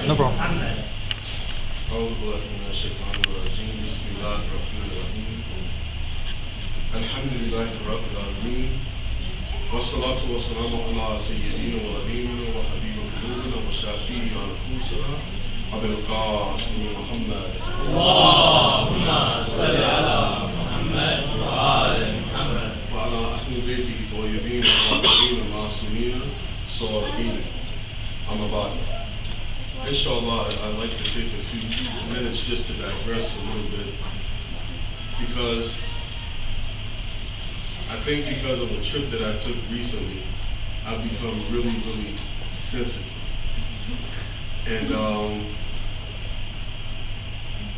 No problem. أعوذ بالله من الشيطان الرجيم بسم الله الرحمن الرحيم الحمد لله رب العالمين والصلاة والسلام على سيدنا ونبينا وحبيب قلوبنا وشافي أنفسنا أبي القاسم محمد اللهم صل على محمد وآل محمد وعلى أهل بيته الطيبين الطاهرين المعصومين الصالحين أما بعد. Inshallah, I'd like to take a few minutes just to digress a little bit, because I think because of a trip that I took recently, I've become really, really sensitive. And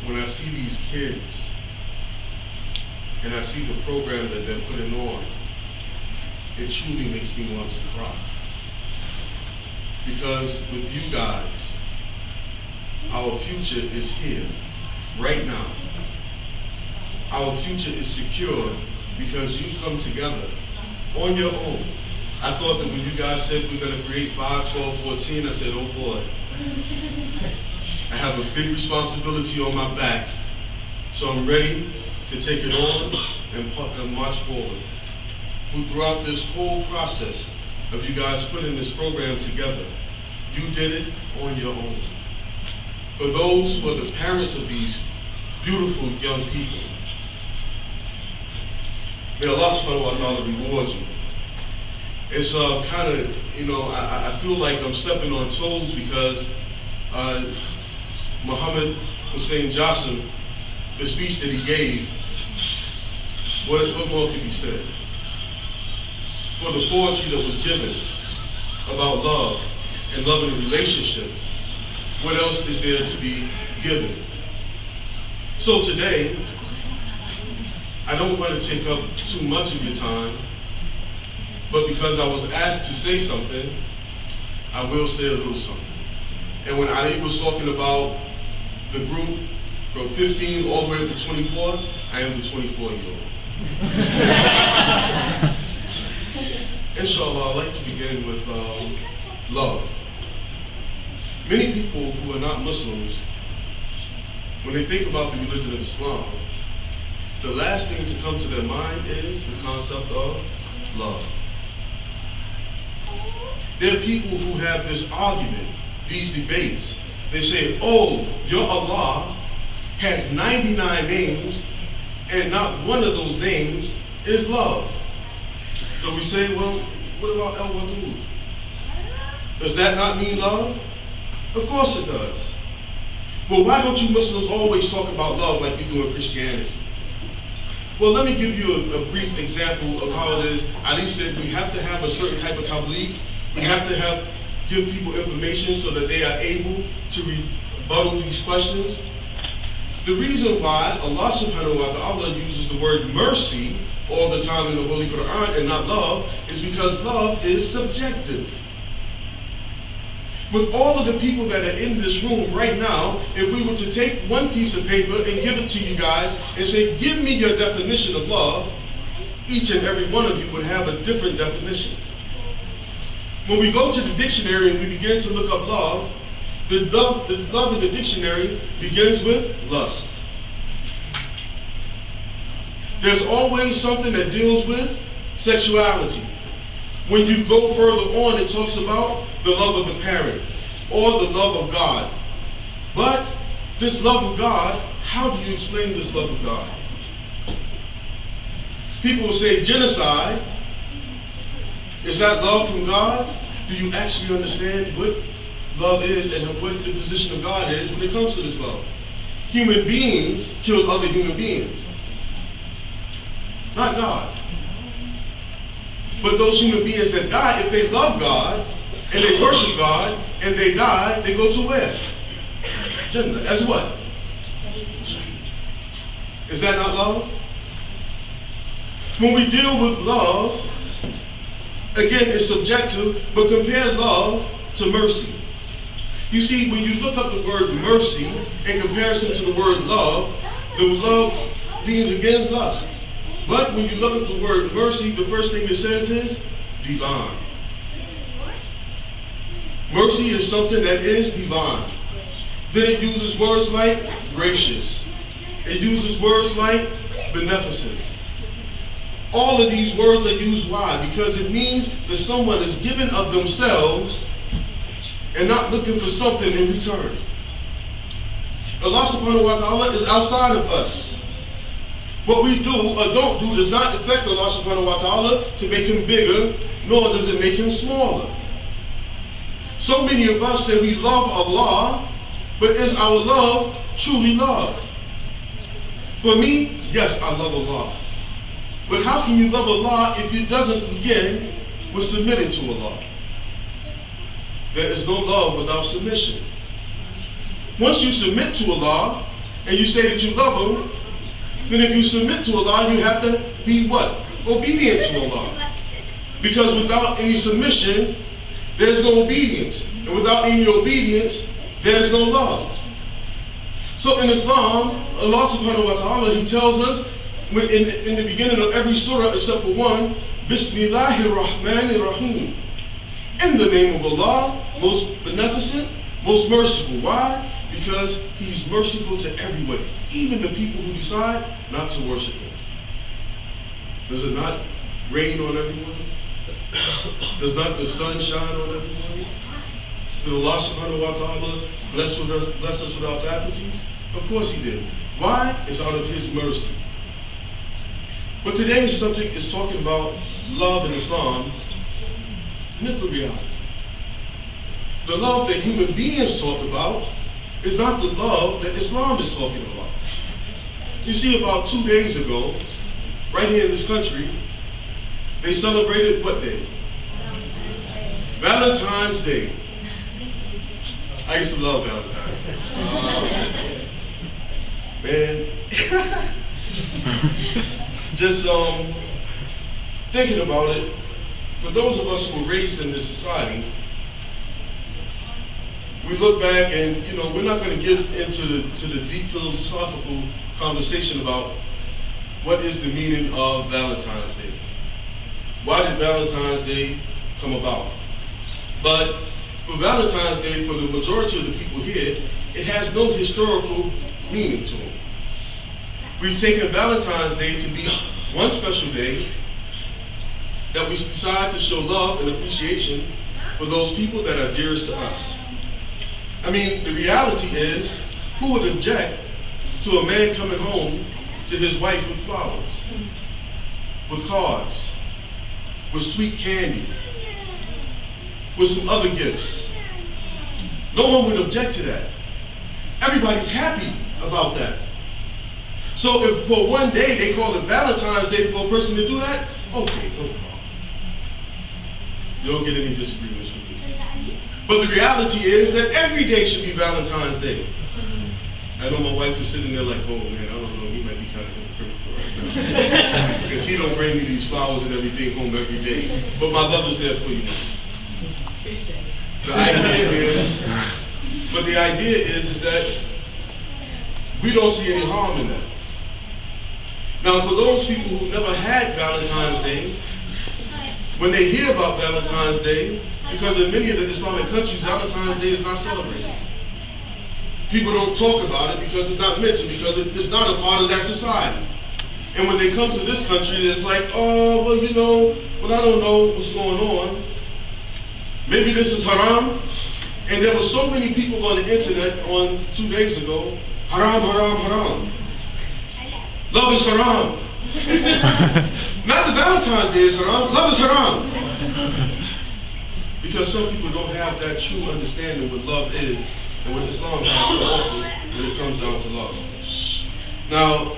when I see these kids, and I see the program that they're putting on, it truly makes me want to cry. Because with you guys, our future is here, right now. Our future is secure because you come together on your own. I thought that when you guys said we're going to create 5, 12, 14, I said, oh boy, I have a big responsibility on my back. So I'm ready to take it on and march forward. Throughout this whole process of you guys putting this program together, you did it on your own. For those who are the parents of these beautiful young people, may Allah subhanahu wa ta'ala reward you. It's kind of, I feel like I'm stepping on toes because Mohammed Hussein Jassim, the speech that he gave, what more could be said? For the poetry that was given about love and love in a relationship, what else is there to be given? So today, I don't want to take up too much of your time, but because I was asked to say something, I will say a little something. And when Ali was talking about the group from 15 all the way up to 24, I am the 24-year-old. Inshallah, I'd like to begin with love. Many people who are not Muslims, when they think about the religion of Islam, the last thing to come to their mind is the concept of love. There are people who have this argument, these debates. They say, oh, your Allah has 99 names, and not one of those names is love. So we say, well, what about El-Wadud? Does that not mean love? Of course it does. Well, why don't you Muslims always talk about love like we do in Christianity? Well, let me give you a brief example of how it is. Ali said we have to have a certain type of tabligh. We have to give people information so that they are able to rebuttal these questions. The reason why Allah subhanahu wa ta'ala uses the word mercy all the time in the Holy Quran and not love is because love is subjective. With all of the people that are in this room right now, if we were to take one piece of paper and give it to you guys and say, give me your definition of love, each and every one of you would have a different definition. When we go to the dictionary and we begin to look up love, the love in the dictionary begins with lust. There's always something that deals with sexuality. When you go further on, it talks about the love of the parent or the love of God. But this love of God, how do you explain this love of God? People will say genocide. Is that love from God? Do you actually understand what love is and what the position of God is when it comes to this love? Human beings kill other human beings, not God. But those human beings that die, if they love God and they worship God and they die, they go to where? Jannah. As what? Is that not love? When we deal with love, again, it's subjective, but compare love to mercy. You see, when you look up the word mercy in comparison to the word love, the love means again lust. But when you look at the word mercy, the first thing it says is divine. Mercy is something that is divine. Then it uses words like gracious. It uses words like beneficence. All of these words are used, why? Because it means that someone is giving of themselves and not looking for something in return. Allah subhanahu wa ta'ala is outside of us. What we do or don't do does not affect Allah subhanahu wa ta'ala to make him bigger, nor does it make him smaller. So many of us say we love Allah, but is our love truly love? For me, yes, I love Allah. But how can you love Allah if it doesn't begin with submitting to Allah? There is no love without submission. Once you submit to Allah and you say that you love Him, then if you submit to Allah, you have to be what? Obedient to Allah. Because without any submission, there's no obedience. And without any obedience, there's no love. So in Islam, Allah subhanahu wa ta'ala, He tells us in the beginning of every surah except for one, Bismillahir Rahmanir Rahim. In the name of Allah, most beneficent, most merciful. Why? Because He's merciful to everyone, even the people who decide not to worship Him. Does it not rain on everyone? Does not the sun shine on everyone? Did Allah subhanahu wa ta'ala bless us with our faculties? Of course He did. Why? It's out of His mercy. But today's subject is talking about love in Islam, myth or reality. The love that human beings talk about is not the love that Islam is talking about. You see, about 2 days ago, right here in this country, they celebrated what day? Valentine's Day. I used to love Valentine's Day. Man, just thinking about it, for those of us who were raised in this society, we look back and, we're not going to get into the deep philosophical conversation about what is the meaning of Valentine's Day. Why did Valentine's Day come about? But for Valentine's Day, for the majority of the people here, it has no historical meaning to them. We've taken Valentine's Day to be one special day that we decide to show love and appreciation for those people that are dearest to us. I mean, the reality is, who would object to a man coming home to his wife with flowers, with cards, with sweet candy, with some other gifts? No one would object to that. Everybody's happy about that. So if for one day they call it Valentine's Day for a person to do that, okay, no problem. You don't get any disagreements from me. But the reality is that every day should be Valentine's Day. I know my wife is sitting there like, oh man, I don't know, he might be kind of hypocritical right now. Because he don't bring me these flowers and everything home every day. But my love is there for you now. The idea is that we don't see any harm in that. Now, for those people who never had Valentine's Day, when they hear about Valentine's Day, because in many of the Islamic countries, Valentine's Day is not celebrated. People don't talk about it because it's not mentioned, because it's not a part of that society. And when they come to this country, it's like, oh, well, I don't know what's going on. Maybe this is haram. And there were so many people on the internet on 2 days ago, haram, haram, haram. Love is haram. Not the Valentine's Day is haram, love is haram. Because some people don't have that true understanding what love is and what Islam has to offer when it comes down to love. Now,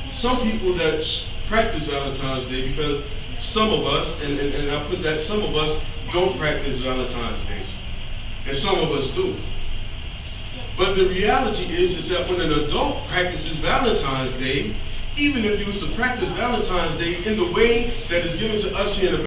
some people that practice Valentine's Day, because some of us, and I put that, some of us don't practice Valentine's Day. And some of us do. But the reality is that when an adult practices Valentine's Day, even if he was to practice Valentine's Day in the way that is given to us here in America,